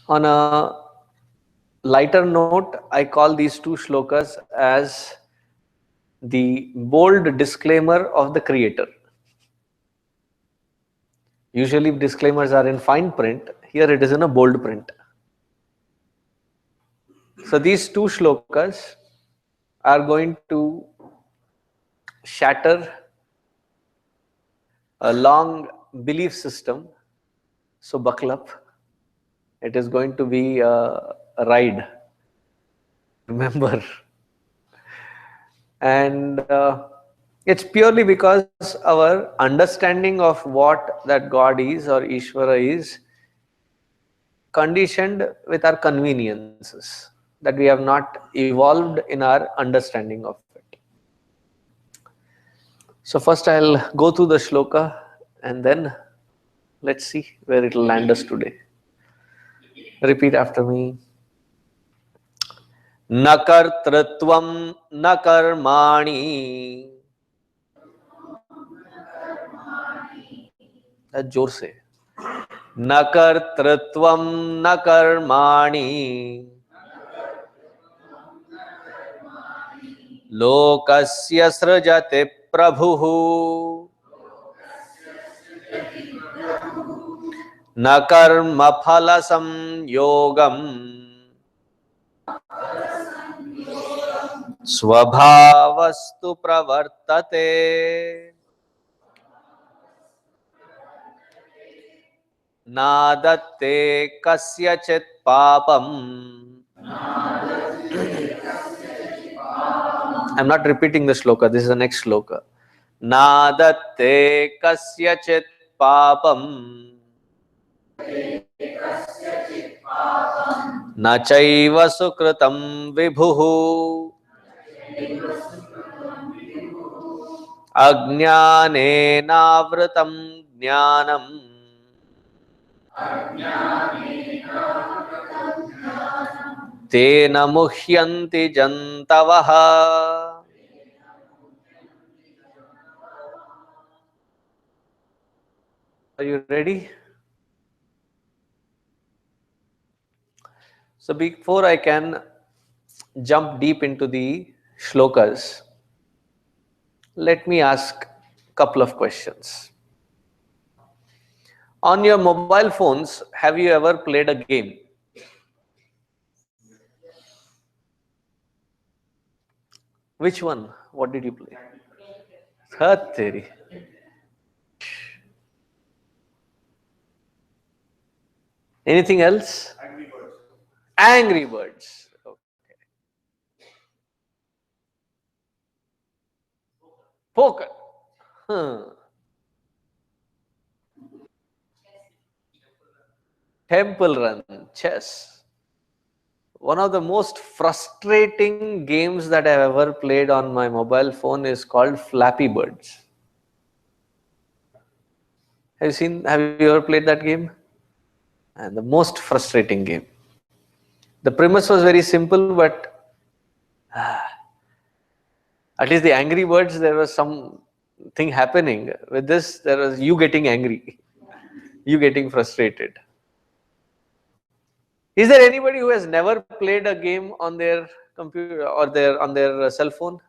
On a lighter note, I call these two shlokas as the bold disclaimer of the creator. Usually disclaimers are in fine print, here it is in a bold print. So these two shlokas are going to shatter a long belief system. So buckle up. It is going to be a ride. Remember. And it's purely because our understanding of what that God is or Ishvara is conditioned with our conveniences, that we have not evolved in our understanding of it. So first I'll go through the shloka and then let's see where it will land us today. Repeat after me. न कर्तृत्वं न कर्माणि, जोर से, न कर्तृत्वं न कर्माणि लोकस्य सृजति प्रभुः न कर्मफल संयोगम् स्वभावस्तु प्रवर्तते। नादत्ते कस्यचित् पापम्। I'm not repeating the shloka, this is the next shloka. Nadatte kasyachit papam na chaiva sukritam vibhuhu ajnane navritam jnanam tena muhyanti jantavaha. Are you ready? So before I can jump deep into the shlokas, let me ask a couple of questions. On your mobile phones, have you ever played a game? Which one? What did you play? Hat teri. Anything else? Angry Birds. Angry Birds. Okay. Poker. Temple Run. Chess. One of the most frustrating games that I've ever played on my mobile phone is called Flappy Birds. Have you ever played that game? And the most frustrating game. The premise was very simple, but at least the Angry Birds, there was something happening. With this, there was you getting angry, you getting frustrated. Is there anybody who has never played a game on their computer or on their cell phone?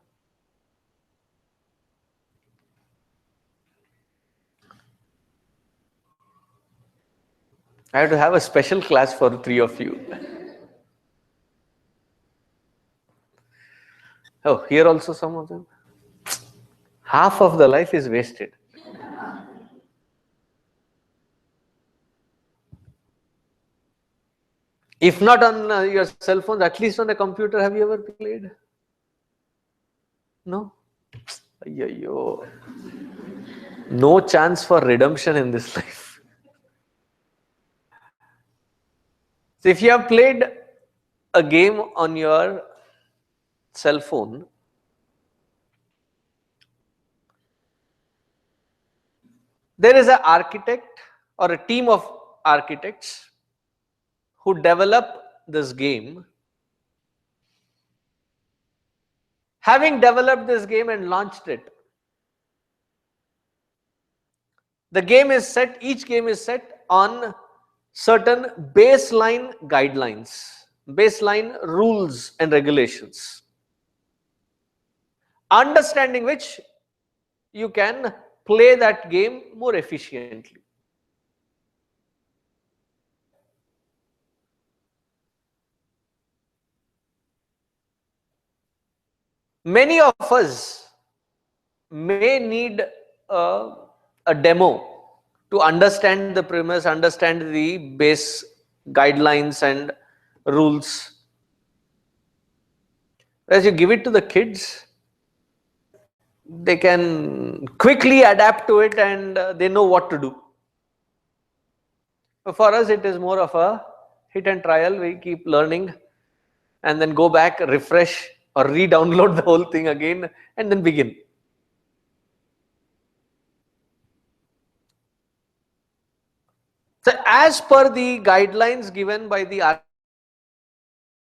I have to have a special class for 3 of you. Oh, here also some of them. Half of the life is wasted. If not on your cell phone, at least on the computer, have you ever played? No? Ayyo. No chance for redemption in this life. So if you have played a game on your cell phone, there is an architect or a team of architects who develop this game. Having developed this game and launched it, the game is set, each game is set on certain baseline guidelines, baseline rules and regulations, understanding which you can play that game more efficiently. Many of us may need a, a demo to understand the premise, understand the base guidelines and rules. As you give it to the kids, they can quickly adapt to it and they know what to do. For us, it is more of a hit and trial. We keep learning and then go back, refresh or re-download the whole thing again and then begin. So as per the guidelines given by the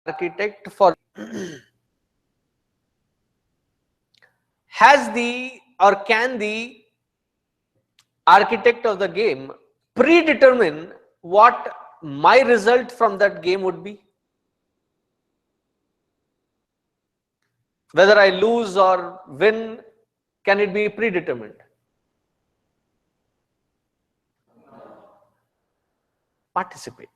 architect for has the or can the architect of the game predetermine what my result from that game would be? Whether I lose or win, can it be predetermined? Participate.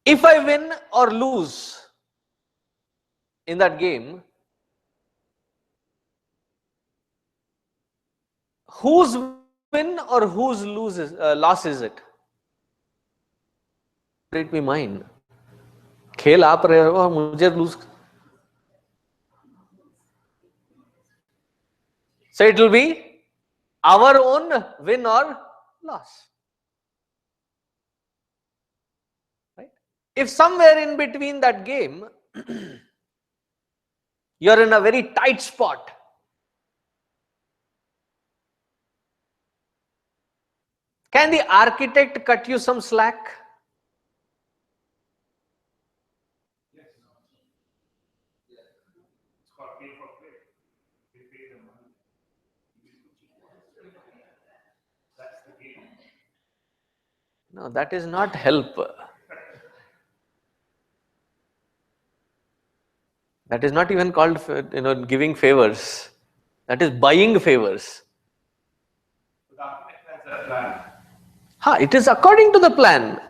If I win or lose in that game, whose win or whose loss is it? It be mine. खेल आप रहे हो मुझे lose. So it will be our own win or loss. Right? If somewhere in between that game, you're in a very tight spot, can the architect cut you some slack? No, that is not help. That is not even called, giving favors. That is buying favors. It is according to the plan.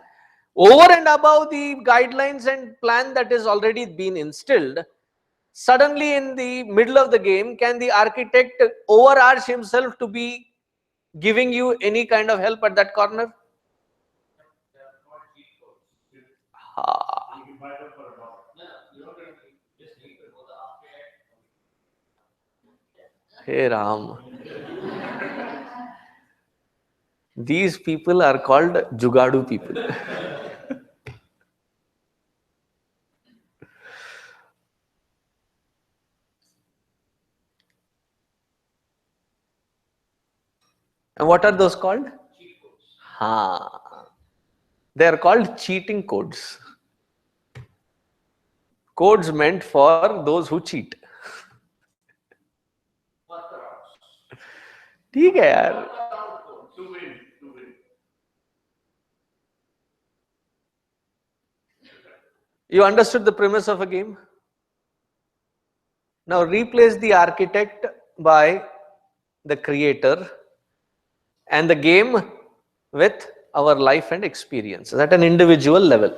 Over and above the guidelines and plan that is already been instilled, suddenly in the middle of the game, can the architect overarch himself to be giving you any kind of help at that corner? Hey Ram. These people are called Jugadu people. And what are those called? They are called cheating codes. Codes meant for those who cheat. ठीक है यार. You understood the premise of a game? Now replace the architect by the creator and the game with our life and experience at an individual level.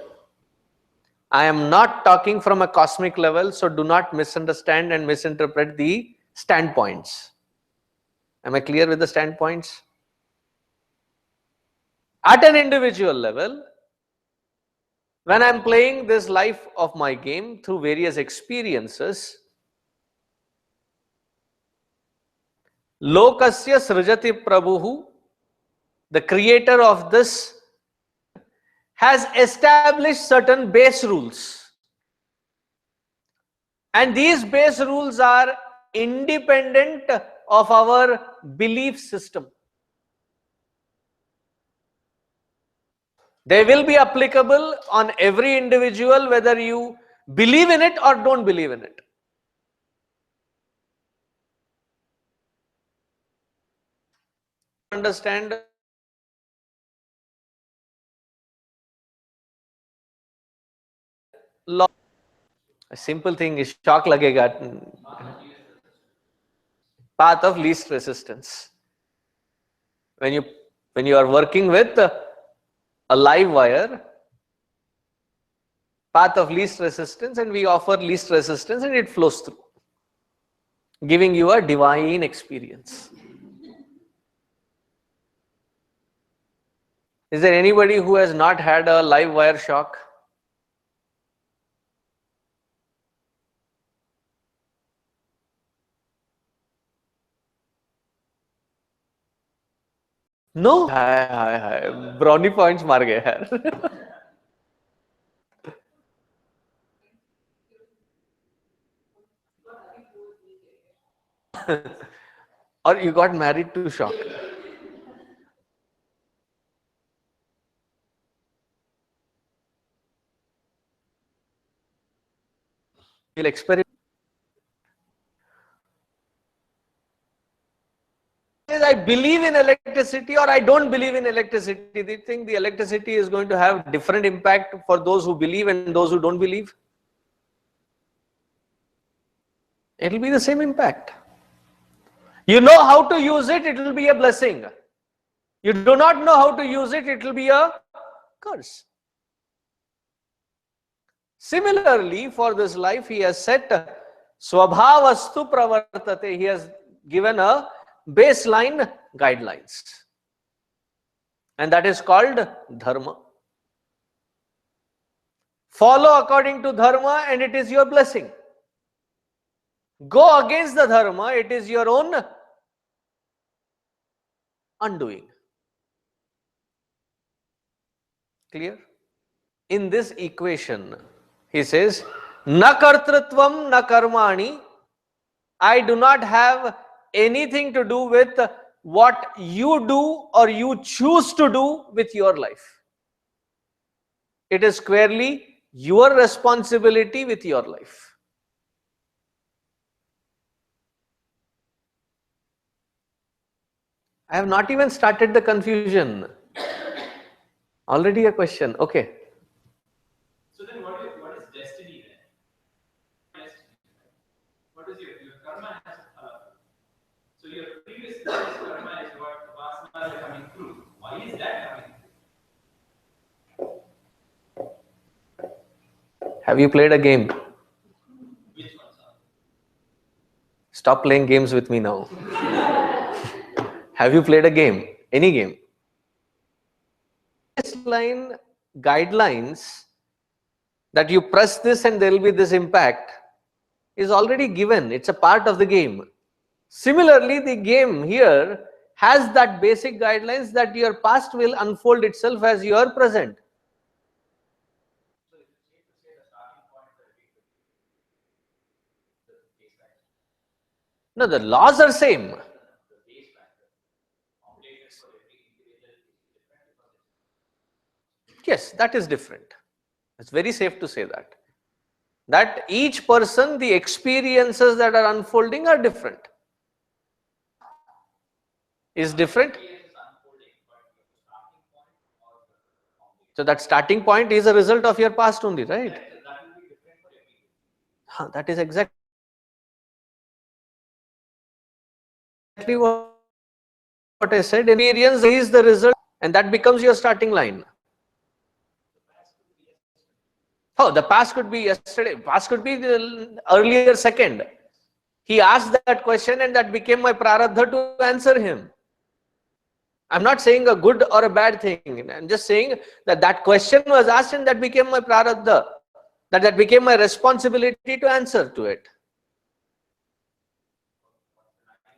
I am not talking from a cosmic level, so do not misunderstand and misinterpret the standpoints. Am I clear with the standpoints? At an individual level, when I am playing this life of my game through various experiences, Lokasya Srijati Prabhuhu, the creator of this, has established certain base rules. And these base rules are independent of our belief system. They will be applicable on every individual, whether you believe in it or don't believe in it. understand law. A simple thing is shock lagega. Path of least resistance. When you are working with a live wire, path of least resistance, and we offer least resistance and it flows through, giving you a divine experience. Is there anybody who has not had a live wire shock? No? Hi. Brownie points मार गए यार. Or you got married to shock. You'll experiment. I believe in electricity or I don't believe in electricity. Do you think the electricity is going to have different impact for those who believe and those who don't believe? It will be the same impact. You know how to use it, it will be a blessing. You do not know how to use it, it will be a curse. Similarly, for this life, he has set Swabhavastu Pravartate. He has given a baseline guidelines. And that is called Dharma. Follow according to Dharma and it is your blessing. Go against the Dharma, it is your own undoing. Clear? In this equation, he says, Na kartritvam na karmani. I do not have anything to do with what you do or you choose to do with your life. It is squarely your responsibility with your life. I have not even started the confusion. Already a question. Okay. So then what is destiny then? What is your karma has a phala. So your previous karma is what vasanas are coming through. Why is that coming through? Have you played a game? Which one, sir? Stop playing games with me now. Have you played a game? Any game? Baseline guidelines that you press this and there will be this impact is already given. It's a part of the game. Similarly, the game here has that basic guidelines that your past will unfold itself as your present. No, the laws are same. Yes, that is different. It's very safe to say that. That each person, the experiences that are unfolding are different. Is different. So that starting point is a result of your past only, right? That is exactly what I said. Experience is the result and that becomes your starting line. Oh, the past could be yesterday. Past could be the earlier second. He asked that question and that became my prarabdha to answer him. I'm not saying a good or a bad thing. I'm just saying that that question was asked and that became my prarabdha. That became my responsibility to answer to it.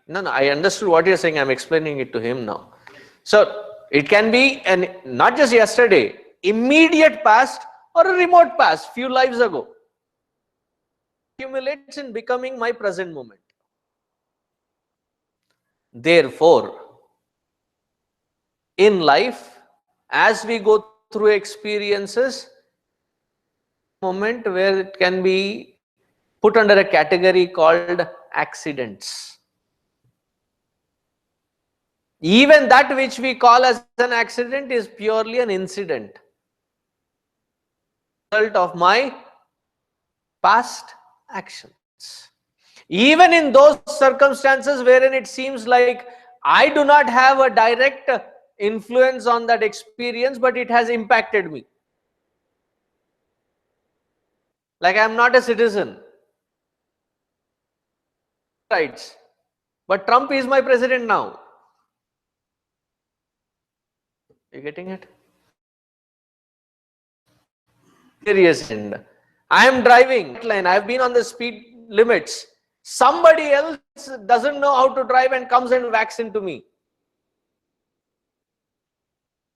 No, I understood what you're saying. I'm explaining it to him now. So it can be not just yesterday, immediate past or a remote past, few lives ago. Accumulates in becoming my present moment. Therefore, in life, as we go through experiences, moment where it can be put under a category called accidents. Even that which we call as an accident is purely an incident, result of my past actions. Even in those circumstances wherein it seems like I do not have a direct influence on that experience, but it has impacted me. Like I am not a citizen, rights, but Trump is my president now. You getting it? Serious end. I am driving line. I have been on the speed limits. Somebody else doesn't know how to drive and comes and whacks into me.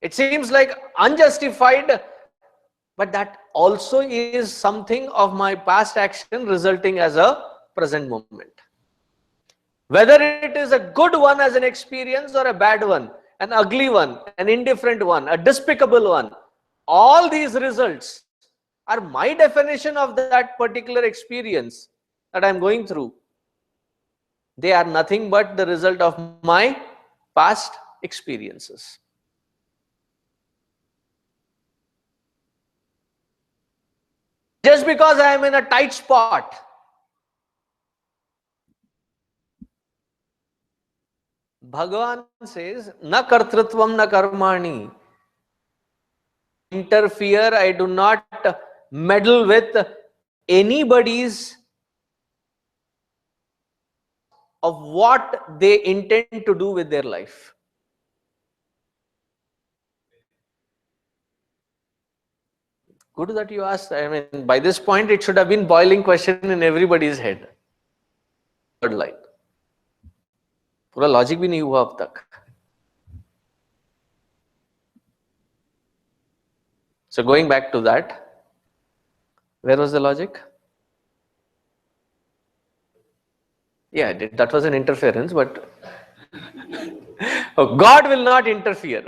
It seems like unjustified, but that also is something of my past action resulting as a present moment. Whether it is a good one as an experience or a bad one, an ugly one, an indifferent one, a despicable one, all these results are my definition of that particular experience that I am going through. They are nothing but the result of my past experiences. Just because I am in a tight spot, Bhagavan says, na kartrutvam na karmani. Interfere, I do not meddle with anybody's of what they intend to do with their life. Good that you asked. I mean, by this point, it should have been boiling question in everybody's head. Third line. पूरा logic भी नहीं हुआ अब तक. So going back to that, where was the logic? Yeah, that was an interference, but God will not interfere.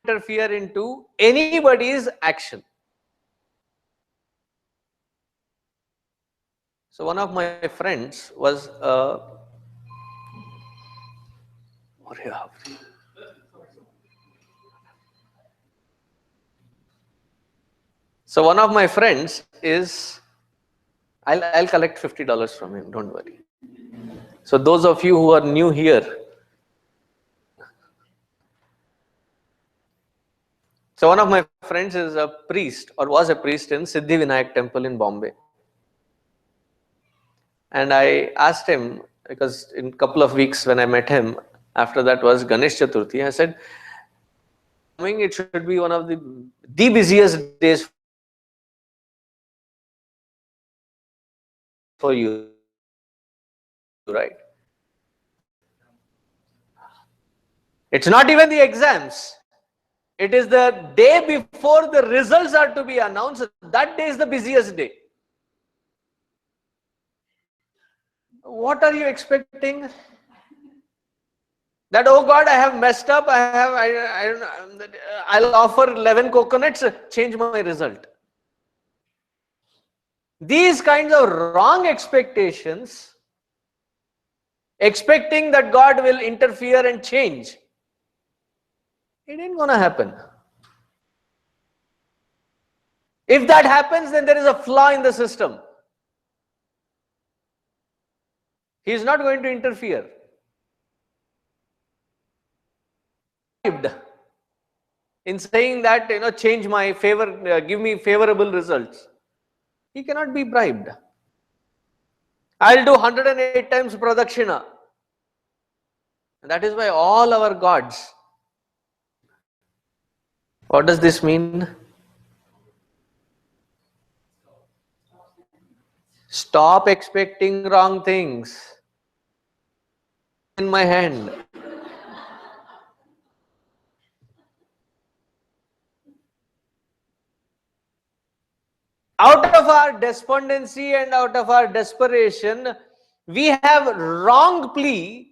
Interfere into anybody's action. So one of my friends was so one of my friends is, I'll collect $50 from him, don't worry. So those of you who are new here, so one of my friends is a priest, or was a priest in Siddhivinayak temple in Bombay. And I asked him, because in a couple of weeks when I met him, after that was Ganesh Chaturthi, I said, it should be one of the busiest days for you, right? It's not even the exams. It is the day before the results are to be announced. That day is the busiest day. What are you expecting? That, oh God, I have messed up. I'll offer 11 coconuts, change my result. These kinds of wrong expectations, expecting that God will interfere and change, it ain't gonna happen. If that happens, then there is a flaw in the system. He is not going to interfere. In saying that, change my favor, give me favorable results. He cannot be bribed. I'll do 108 times pradakshina. That is why all our gods. What does this mean? Stop expecting wrong things. In my hand. Out of our despondency and out of our desperation, we have wrong plea,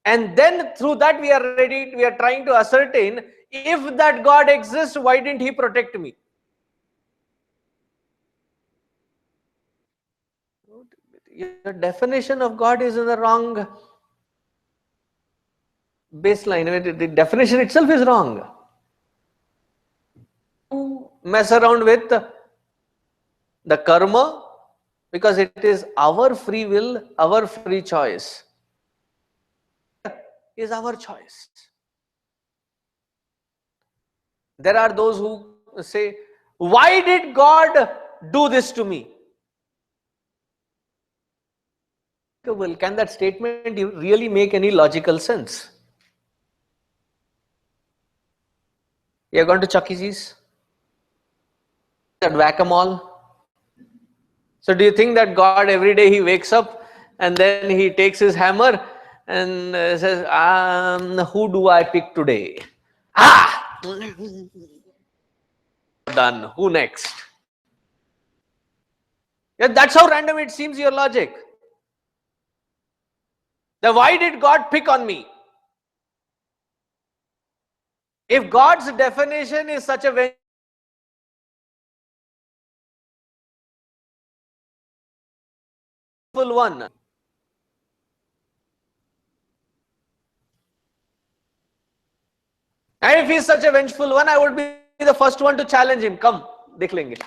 and then through that we are trying to ascertain, if that God exists, why didn't he protect me? your definition of God is in the wrong baseline. I mean, the definition itself is wrong. Mess around with the karma because it is our free will, our free choice. Is our choice. There are those who say, why did God do this to me? Well, can that statement really make any logical sense? You're going to Chuck E. Cheese? At whack-a-mole? So do you think that God every day he wakes up and then he takes his hammer and says, who do I pick today? Ah! Done. Who next? Yeah, that's how random it seems your logic. Then why did God pick on me? If God's definition is such a vengeful one, and if he's such a vengeful one, I would be the first one to challenge him. Come, dekh lenge.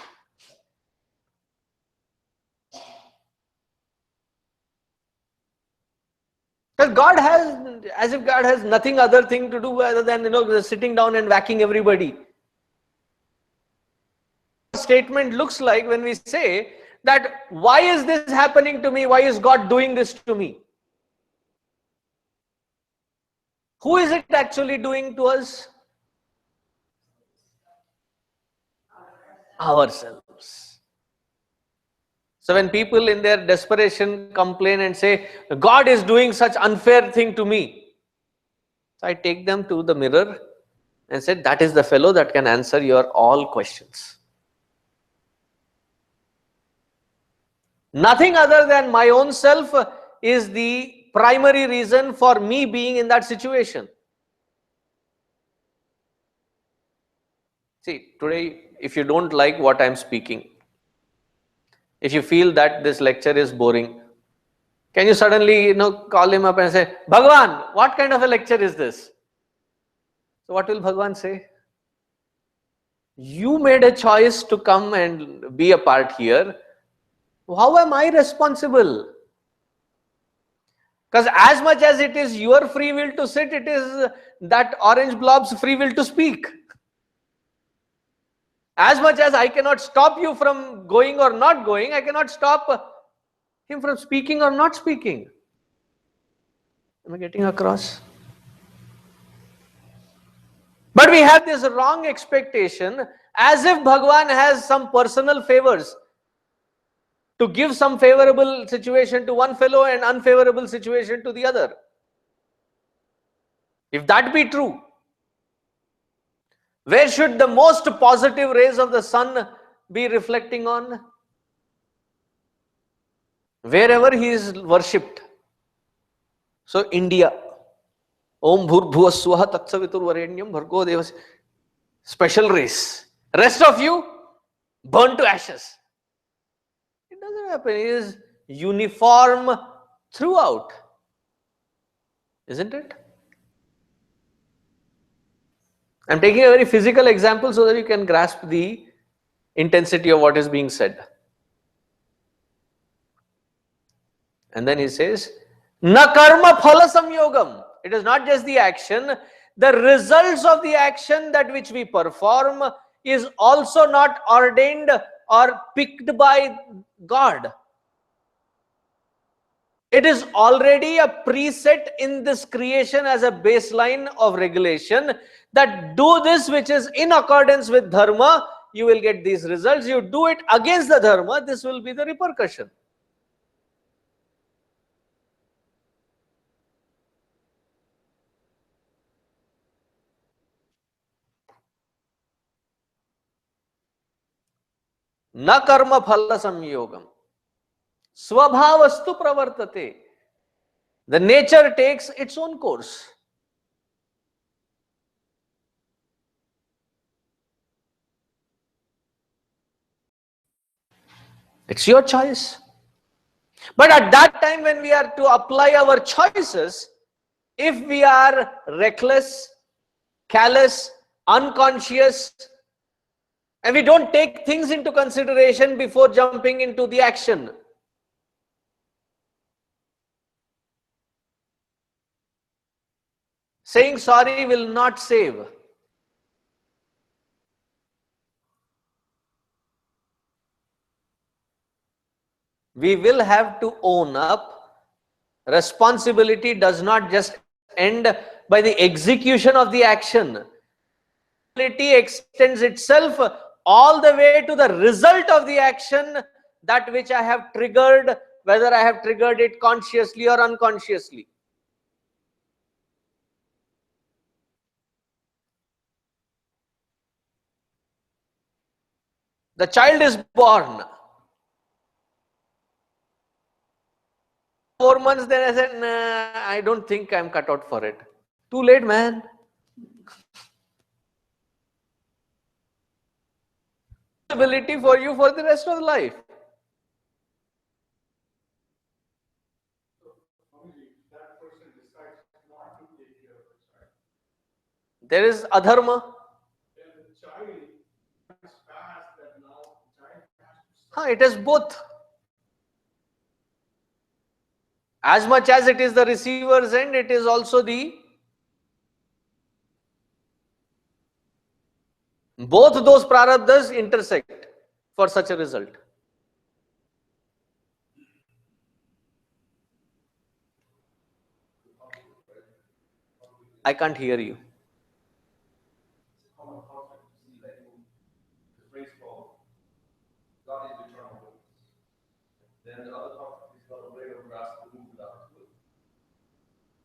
Because God has, as if God has nothing other thing to do other than sitting down and whacking everybody. Statement looks like when we say that why is this happening to me? Why is God doing this to me? Who is it actually doing to us? Ourselves. So when people in their desperation complain and say, God is doing such unfair thing to me, so I take them to the mirror and said, that is the fellow that can answer your all questions. Nothing other than my own self is the primary reason for me being in that situation. See, today, if you don't like what I'm speaking, if you feel that this lecture is boring, can you suddenly, call him up and say, Bhagwan, what kind of a lecture is this? So what will Bhagwan say? You made a choice to come and be a part here. How am I responsible? Because as much as it is your free will to sit, it is that orange blob's free will to speak. As much as I cannot stop you from going or not going, I cannot stop him from speaking or not speaking. Am I getting across? But we have this wrong expectation as if Bhagwan has some personal favors to give some favorable situation to one fellow and unfavorable situation to the other. If that be true, where should the most positive rays of the sun be reflecting on? Wherever he is worshipped. So India, Om Bhurbhuva Swaha Tatsavitur Varenyam Bhargo Devas, special race. Rest of you, burn to ashes. It doesn't happen. It is uniform throughout. Isn't it? I'm taking a very physical example so that you can grasp the intensity of what is being said. And then he says, Na karma phala samyogam. It is not just the action. The results of the action that which we perform is also not ordained or picked by God. It is already a preset in this creation as a baseline of regulation that do this which is in accordance with dharma, you will get these results. You do it against the dharma, this will be the repercussion. Na karma phala samyogam. Swabhavastu pravartate. The nature takes its own course. It's your choice. But at that time when we are to apply our choices, if we are reckless, callous, unconscious, and we don't take things into consideration before jumping into the action, saying sorry will not save. We will have to own up. Responsibility does not just end by the execution of the action. Responsibility extends itself all the way to the result of the action, that which I have triggered, whether I have triggered it consciously or unconsciously. The child is born. 4 months, then I said, nah, I don't think I'm cut out for it. Too late, man. Ability for you for the rest of life. There is adharma. It is both. As much as it is the receiver's end, it is also the... Both those prarabdhas intersect for such a result. I can't hear you.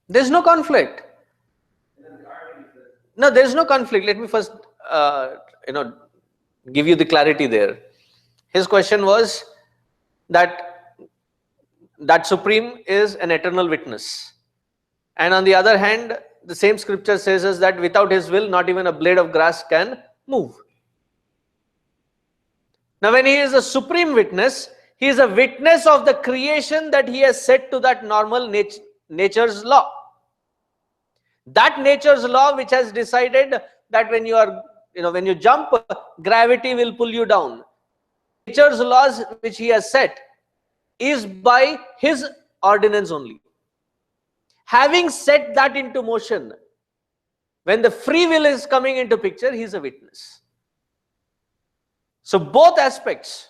There's no conflict. No, there's no conflict. Let me first, give you the clarity there. His question was that Supreme is an eternal witness. And on the other hand, the same scripture says us that without his will, not even a blade of grass can move. Now, when he is a supreme witness, he is a witness of the creation that he has set to that normal nature's law. That nature's law which has decided that when you jump, gravity will pull you down. Nature's laws which he has set is by his ordinance only. Having set that into motion, when the free will is coming into picture, he is a witness. So both aspects.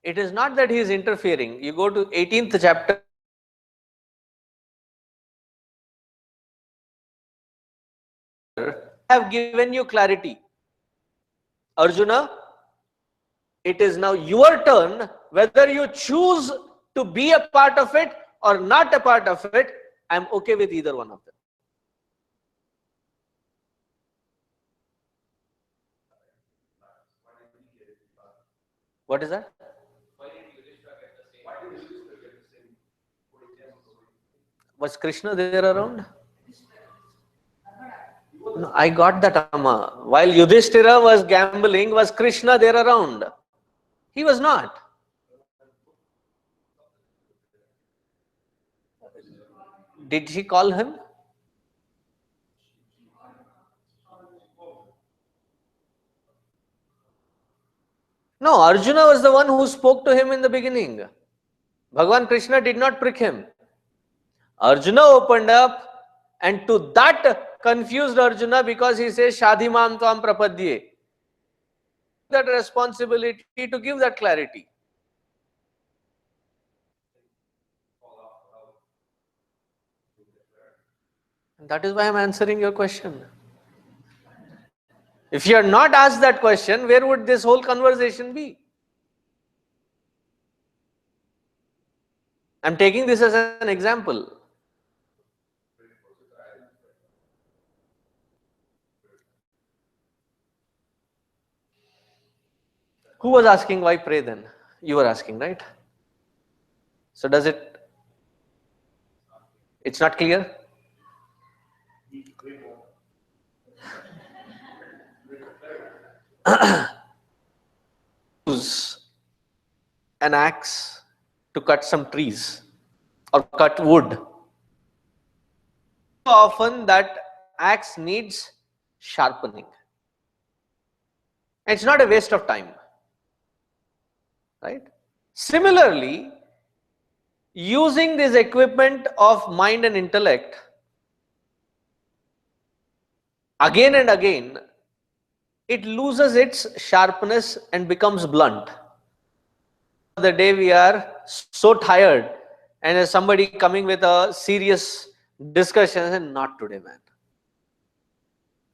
It is not that he is interfering. You go to 18th chapter. I have given you clarity. Arjuna, it is now your turn, whether you choose to be a part of it or not a part of it. I am okay with either one of them. What is that? Was Krishna there around? No, I got that, Amma. While Yudhishthira was gambling, was Krishna there around? He was not. Did she call him? No, Arjuna was the one who spoke to him in the beginning. Bhagavan Krishna did not prick him. Arjuna opened up, and to that confused Arjuna, because he says, Shadhi mam tvam prapadye. That responsibility to give that clarity. And that is why I am answering your question. If you are not asked that question, where would this whole conversation be? I am taking this as an example. Who was asking why pray then? You were asking, right? So does it, it's not clear? Use an axe to cut some trees or cut wood. Often that axe needs sharpening. It's not a waste of time, right? Similarly, using this equipment of mind and intellect again and again, it loses its sharpness and becomes blunt. The day we are so tired and as somebody coming with a serious discussion, and not today, man.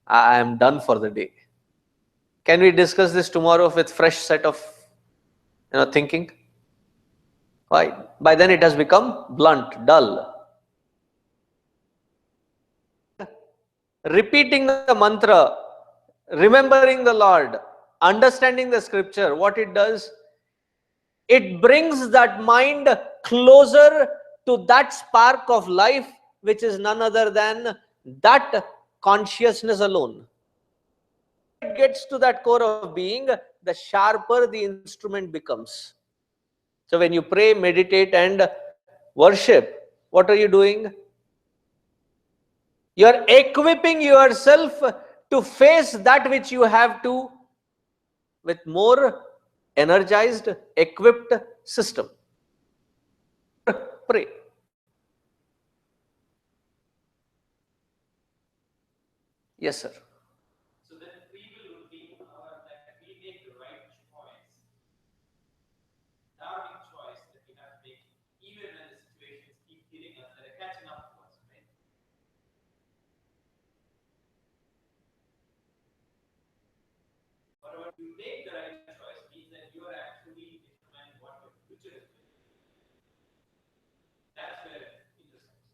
I am done for the day. Can we discuss this tomorrow with fresh set of thinking? Why? By then it has become blunt, dull. Repeating the mantra, remembering the Lord, understanding the scripture, what it does, it brings that mind closer to that spark of life, which is none other than that consciousness alone. It gets to that core of being, the sharper the instrument becomes. So when you pray, meditate and worship, what are you doing? You are equipping yourself to face that which you have to with more energized, equipped system. Pray. Yes, sir. So then free will would be that we make the right choice, darling choice that we have to make, even when the situations keep hitting us, that are catching up to us, right? Whatever you make the right choice means that you are actually determining what your future is going to be. That's where it intersects.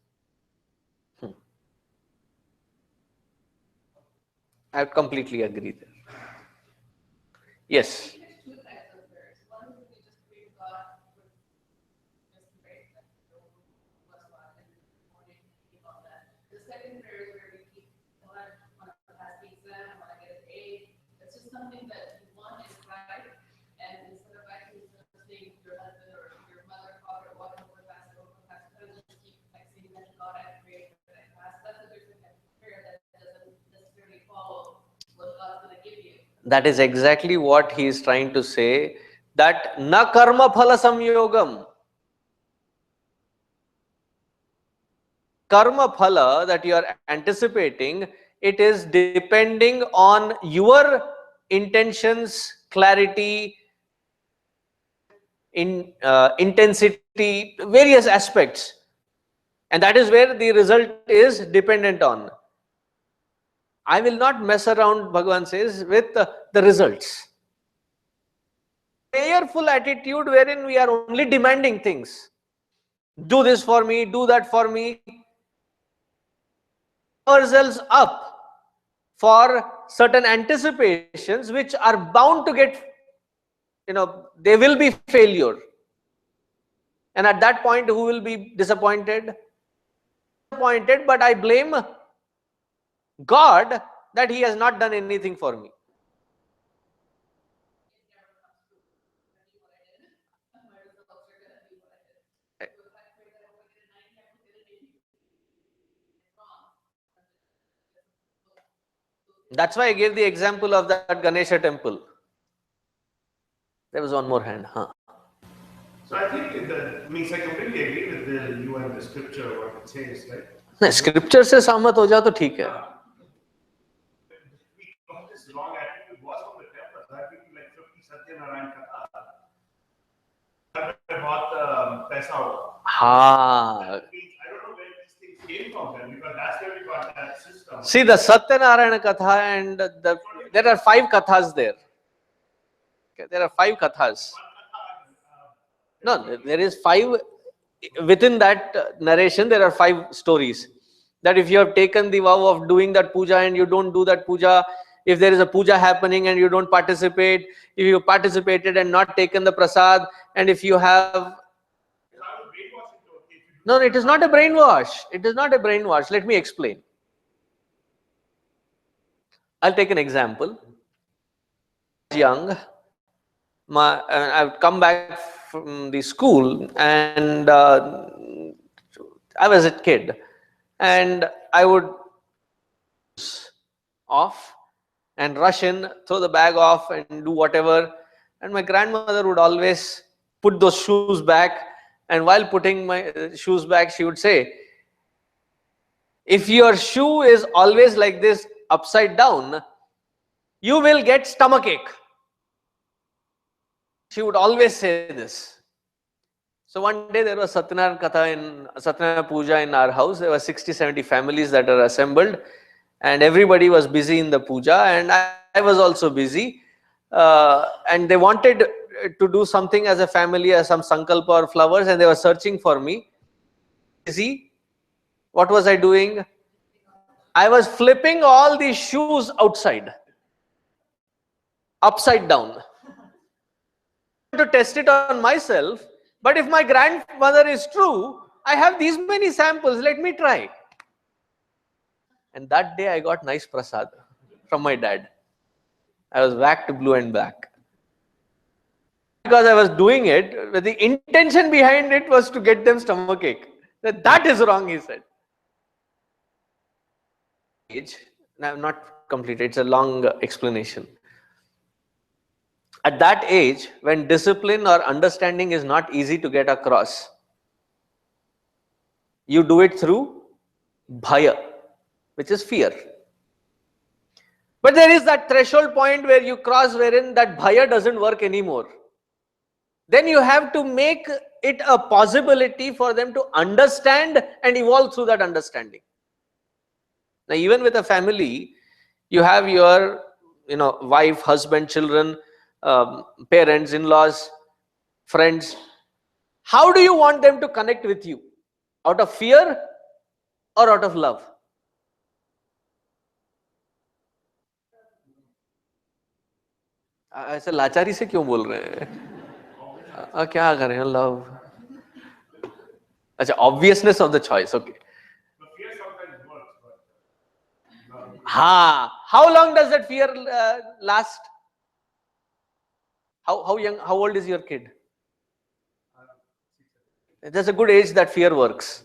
I completely agree there. Yes. Something that you want is right, and instead of actually saying your husband or your mother, father, walking over fast, just keep like saying that God I created that fast. That's a different kind of prayer that doesn't necessarily follow what God's going to give you. That is exactly what he is trying to say, that na karma phala samyogam. Karma phala that you are anticipating, it is depending on your intentions, clarity, intensity, various aspects. And that is where the result is dependent on. I will not mess around, Bhagavan says, with the results. Prayerful attitude wherein we are only demanding things. Do this for me, do that for me. Ourselves up for certain anticipations which are bound to get, they will be failure. And at that point, who will be disappointed? Disappointed, but I blame God that he has not done anything for me. That's why I gave the example of that Ganesha temple. There was one more hand. Huh? So I think that means I completely agree with you and the scripture what it says, right? Scripture से सहमत हो जाओ तो ठीक है. This wrong attitude was from the temple. I think like 50 Satyanarayan katha. बहुत पैसा होगा. हाँ. I don't know where these things came from then, because that's where we got that system. See the Satyanarayana katha and there are 5 kathas there. Okay, there are 5 kathas. No, there is 5 within that narration. There are 5 stories. That if you have taken the vow of doing that puja and you don't do that puja, If there is a puja happening and you don't participate, if you participated and not taken the prasad, and if you have... No, it is not a brainwash. It is not a brainwash. Let me explain. I'll take an example. Young, I've come back from the school, and I was a kid, and I would off and rush in, throw the bag off and do whatever, and my grandmother would always put those shoes back, and while putting my shoes back, she would say, if your shoe is always like this upside down, you will get stomachache. She would always say this. So one day there was Satyanarayana Katha in Satyanarayana Puja in our house. There were 60-70 families that are assembled, and everybody was busy in the puja, and I was also busy. And they wanted to do something as a family, as some sankalpa or flowers, and they were searching for me. Busy. What was I doing? I was flipping all these shoes outside, upside down, to test it on myself. But if my grandmother is true, I have these many samples, let me try. And that day I got nice prasad from my dad. I was whacked blue and black. Because I was doing it, the intention behind it was to get them stomachache. That is wrong, he said. Now, not completed, it's a long explanation. At that age, when discipline or understanding is not easy to get across, you do it through bhaya, which is fear. But there is that threshold point where you cross wherein that bhaya doesn't work anymore. Then you have to make it a possibility for them to understand and evolve through that understanding. Now, even with a family, you have your wife, husband, children, parents, in-laws, friends. How do you want them to connect with you? Out of fear or out of love? ऐसे लाचारी से क्यों बोल रहे हैं? क्या करें? Love. अच्छा, obviousness of the choice. Okay. Fear sometimes works, but how long does that fear last? How young? How old is your kid? There's a good age that fear works.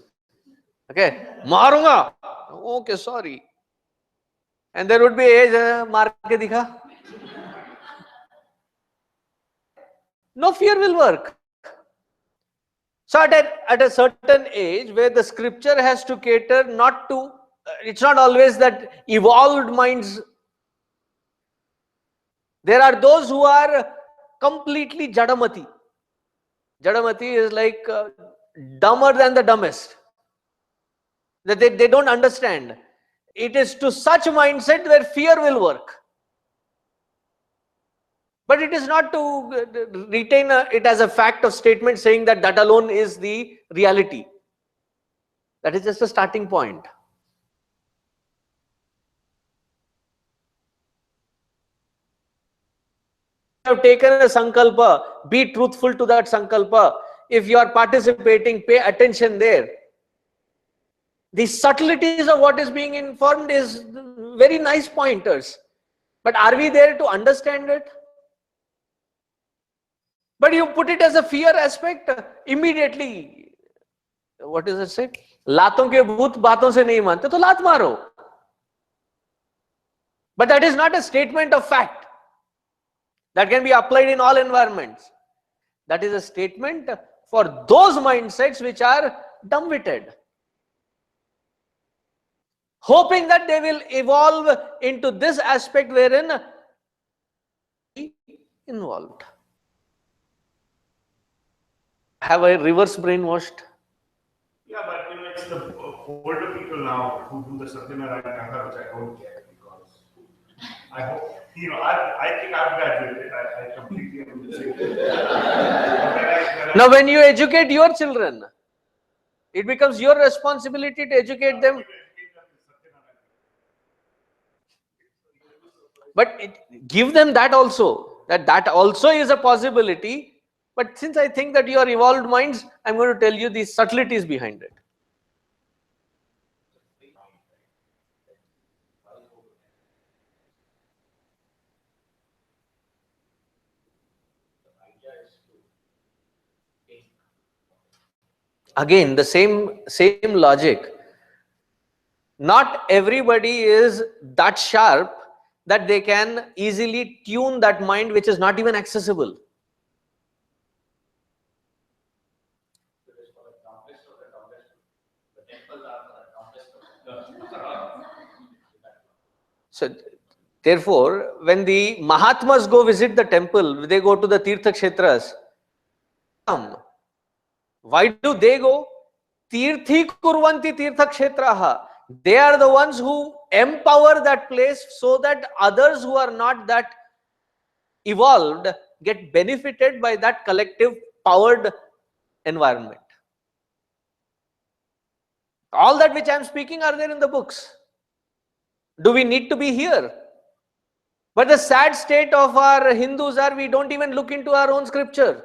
Okay, marunga. Okay, sorry. And there would be age maar ke dikha. No fear will work. So at a certain age where the scripture has to cater not to, it's not always that evolved minds. There are those who are completely jadamati. Jadamati is like dumber than the dumbest. That they don't understand. It is to such mindset where fear will work. But it is not to retain it as a fact of statement saying that alone is the reality. That is just a starting point. You have taken a sankalpa, be truthful to that sankalpa. If you are participating, pay attention there. The subtleties of what is being informed is very nice pointers. But are we there to understand it? But you put it as a fear aspect, immediately, what does it say? Laton ke bhoot baaton se nahi mante, to laat maro. But that is not a statement of fact that can be applied in all environments. That is a statement for those mindsets which are dumb-witted, hoping that they will evolve into this aspect wherein involved. Have I reverse brainwashed? Yeah, but it's the older people now who do the Satyanarayana Katha, which I don't get, because I hope, I think I've graduated. I completely am the same. Now, when you educate your children, it becomes your responsibility to educate them. But give them that also, that also is a possibility. But since I think that you are evolved minds, I'm going to tell you the subtleties behind it. Again, the same logic. Not everybody is that sharp that they can easily tune that mind which is not even accessible. So therefore, when the Mahatmas go visit the temple, they go to the Tirtha Kshetras. Why do they go? Tirthi kurvanti Tirtha Kshetraha. They are the ones who empower that place so that others who are not that evolved get benefited by that collective powered environment. All that which I am speaking are there in the books. Do we need to be here? But the sad state of our Hindus are we don't even look into our own scripture.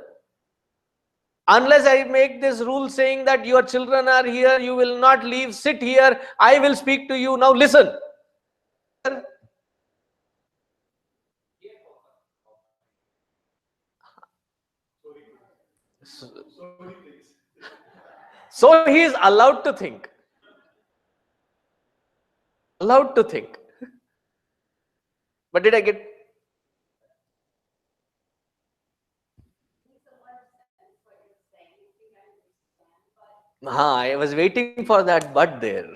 Unless I make this rule saying that your children are here, you will not leave, sit here, I will speak to you. Now listen. So he is allowed to think. Allowed to think. But did I get? I was waiting for that but there. What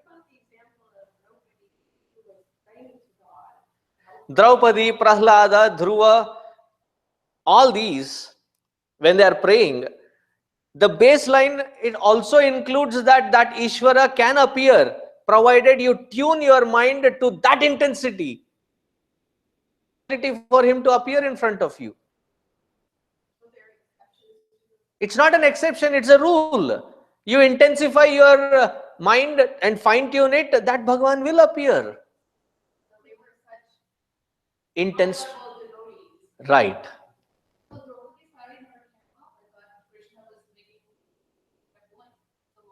about the example of Draupadi who was praying to God? Draupadi, Prahlada, Dhruva, all these, when they are praying, the baseline, it also includes that Ishvara can appear, provided you tune your mind to that intensity for him to appear in front of you. It's not an exception, it's a rule. You intensify your mind and fine tune it, that Bhagavan will appear. So they were such Intense, high-level devotees. right. So Draupadi's having her time off. I thought Krishna was making everyone.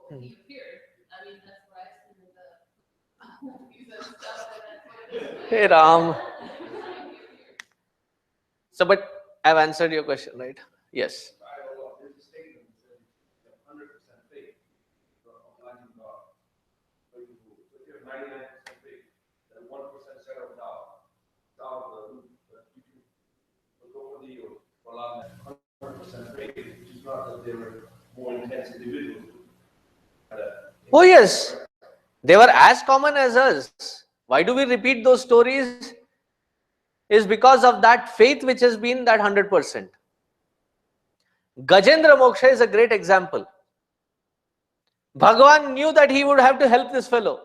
So he appeared. I mean, that's what I've seen in the movies and stuff, and that's what it is. Hey Ram. So, but I've answered your question, right? Yes. There's a statement that says 100% faith of finding God. So if you have 99% faith, then 1% shadow of doubt. You go for the or 100% faith, which is not that they were more intense individuals. Oh, yes. They were as common as us. Why do we repeat those stories? Is because of that faith which has been that 100%. Gajendra Moksha is a great example. Bhagavan knew that he would have to help this fellow.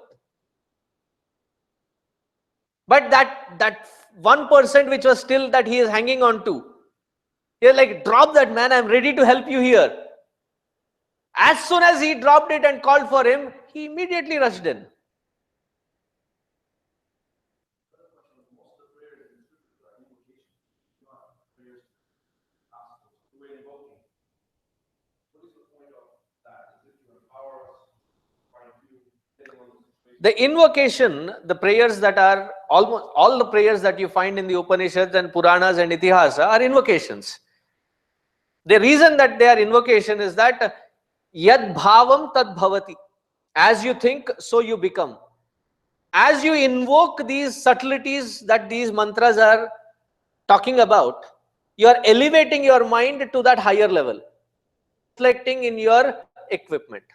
But that 1% which was still that he is hanging on to, he's like, drop that man, I'm ready to help you here. As soon as he dropped it and called for him, he immediately rushed in. The invocation, the prayers that are almost all the prayers that you find in the Upanishads and Puranas and Itihasa are invocations. The reason that they are invocation is that yad bhavam tad bhavati. As you think, so you become. As you invoke these subtleties that these mantras are talking about, you are elevating your mind to that higher level, reflecting in your equipment.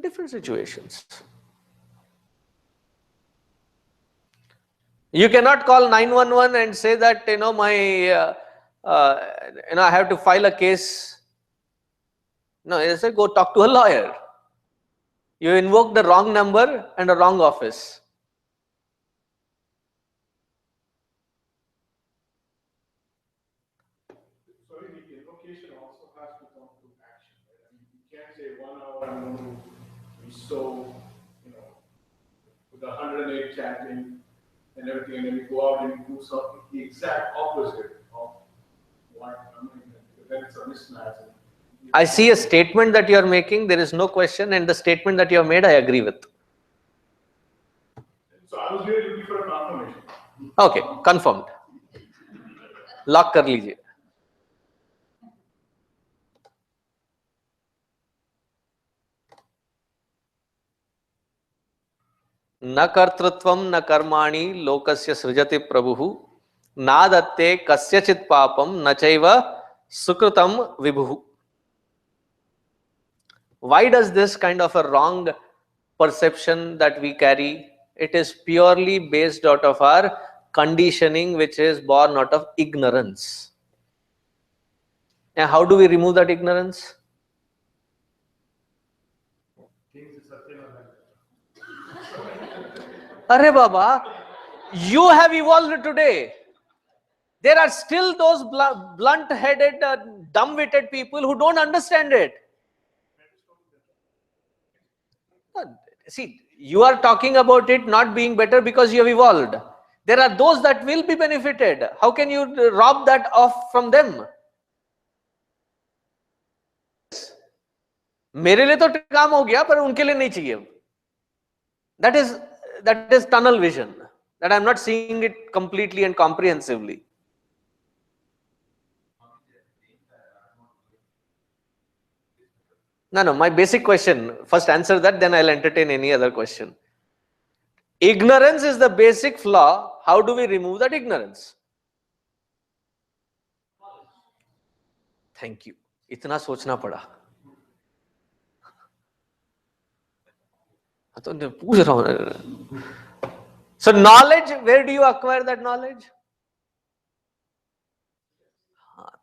Different situations. You cannot call 911 and say that I have to file a case. No, you say go talk to a lawyer. You invoke the wrong number and a wrong office. So the invocation also has to come from so, with the 108 chanting and everything, and then you go out and you do something the exact opposite of what, then it's a mismatch. I see a statement that you are making, there is no question, and the statement that you have made, I agree with. So I was really looking for a confirmation. Okay, confirmed. Lock कर लीजिए. न कर्तृत्वं न कर्माणि लोकस्य सृजति प्रभुः नादत्ते कस्यचित् पापं न चैव सुकृतं विभुः. Why does this kind of a wrong perception that we carry? It is purely based out of our conditioning, which is born out of ignorance. And how do we remove that ignorance? Arre Baba, you have evolved today. There are still those blunt-headed, dumb-witted people who don't understand it. See, you are talking about it not being better because you have evolved. There are those that will be benefited. How can you rob that off from them? मेरे लिए तो काम हो गया पर उनके लिए नहीं चाहिए. That is tunnel vision. That I am not seeing it completely and comprehensively. No, my basic question, first answer that, then I'll entertain any other question. Ignorance is the basic flaw. How do we remove that ignorance? Thank you. इतना सोचना पड़ा. तो पूछ रहा हूँ. So knowledge, where do you acquire that knowledge?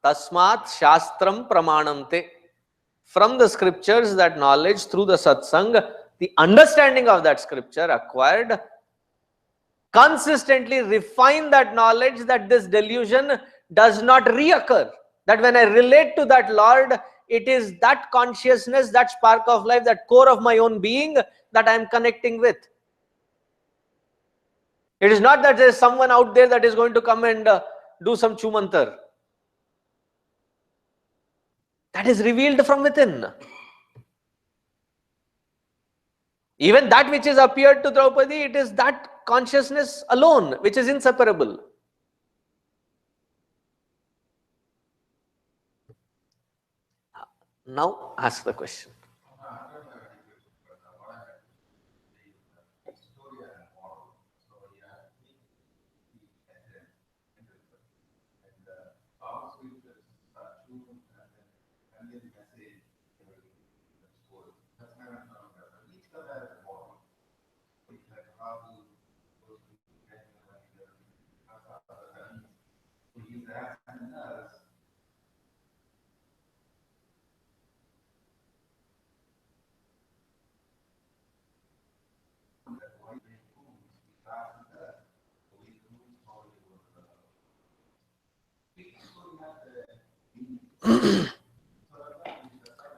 Tasmat shastram pramanamte. From the scriptures, that knowledge through the satsang, the understanding of that scripture acquired, consistently refine that knowledge that this delusion does not reoccur. That when I relate to that Lord, it is that consciousness, that spark of life, that core of my own being that I am connecting with. It is not that there is someone out there that is going to come and do some chumantar. That is revealed from within. Even that which is appeared to Draupadi, it is that consciousness alone which is inseparable. Now ask the question.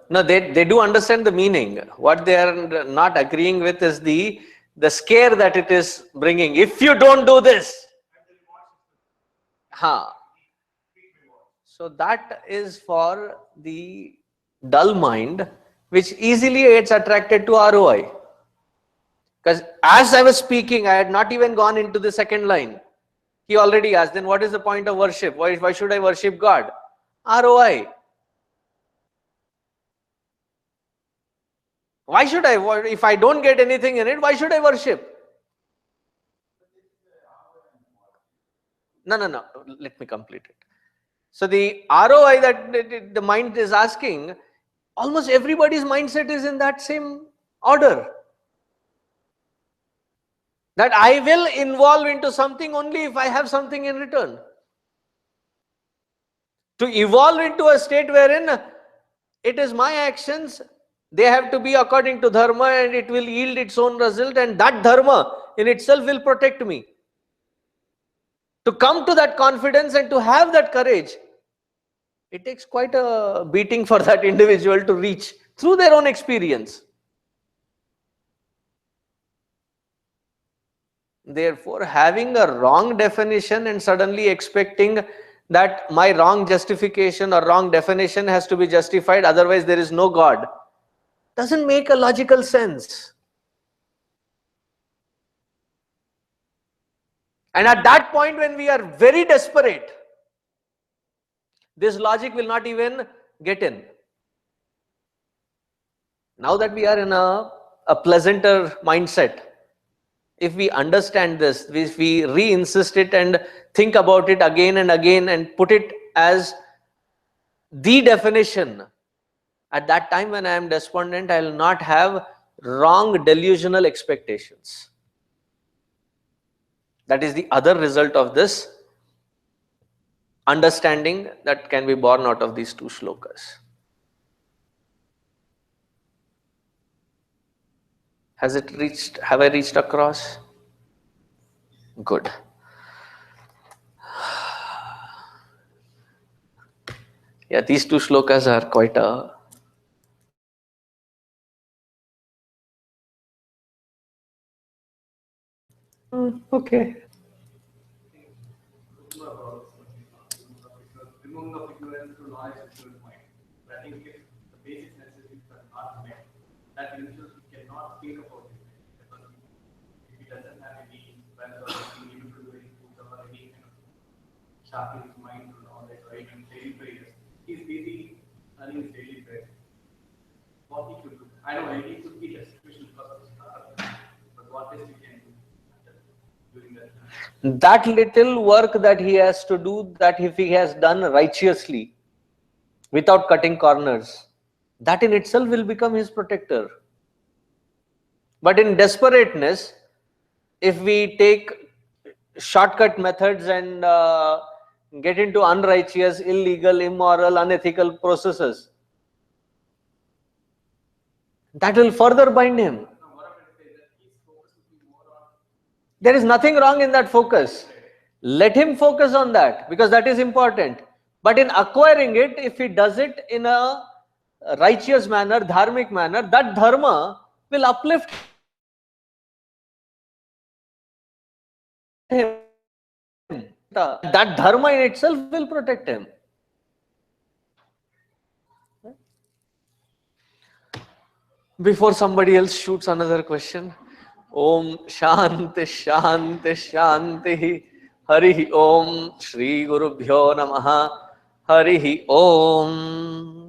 No, they do understand the meaning. What they are not agreeing with is the scare that it is bringing. If you don't do this. So that is for the dull mind, which easily gets attracted to ROI. Because as I was speaking, I had not even gone into the second line. He already asked, then what is the point of worship? Why should I worship God? ROI. Why should I? If I don't get anything in it, why should I worship? No. Let me complete it. So the ROI that the mind is asking, almost everybody's mindset is in that same order. That I will involve into something only if I have something in return. To evolve into a state wherein it is my actions, they have to be according to dharma and it will yield its own result, and that dharma in itself will protect me. To come to that confidence and to have that courage, it takes quite a beating for that individual to reach through their own experience. Therefore, having a wrong definition and suddenly expecting that my wrong justification or wrong definition has to be justified, otherwise there is no God, doesn't make a logical sense. And at that point, when we are very desperate, this logic will not even get in. Now that we are in a pleasanter mindset, if we understand this, if we re-insist it and think about it again and again and put it as the definition, at that time when I am despondent, I will not have wrong delusional expectations. That is the other result of this understanding that can be born out of these two shlokas. Has it reached, have I reached across? Good. Yeah, these two shlokas are quite a okay. Removing of ignorance to knowledge is good point. But I think if the basic necessities are not met, that individual cannot think about it. Because if he doesn't have any wealth or being able to do any food or any kind of sharpening his mind to knowledge or even daily prayers, he's busy earning his daily bread. What he could do? I know he could be a situation because of his father, but what best he can do during that time? That little work that he has to do, that if he has done righteously, without cutting corners, that in itself will become his protector. But in desperateness, if we take shortcut methods and get into unrighteous, illegal, immoral, unethical processes, that will further bind him. There is nothing wrong in that focus. Let him focus on that, because that is important. But in acquiring it, if he does it in a righteous manner, dharmic manner, that dharma will uplift him. That dharma in itself will protect him. Before somebody else shoots another question, Om Shanti Shanti Shanti. Hari Om Shri Guru Bhyo Namaha. Hari Om.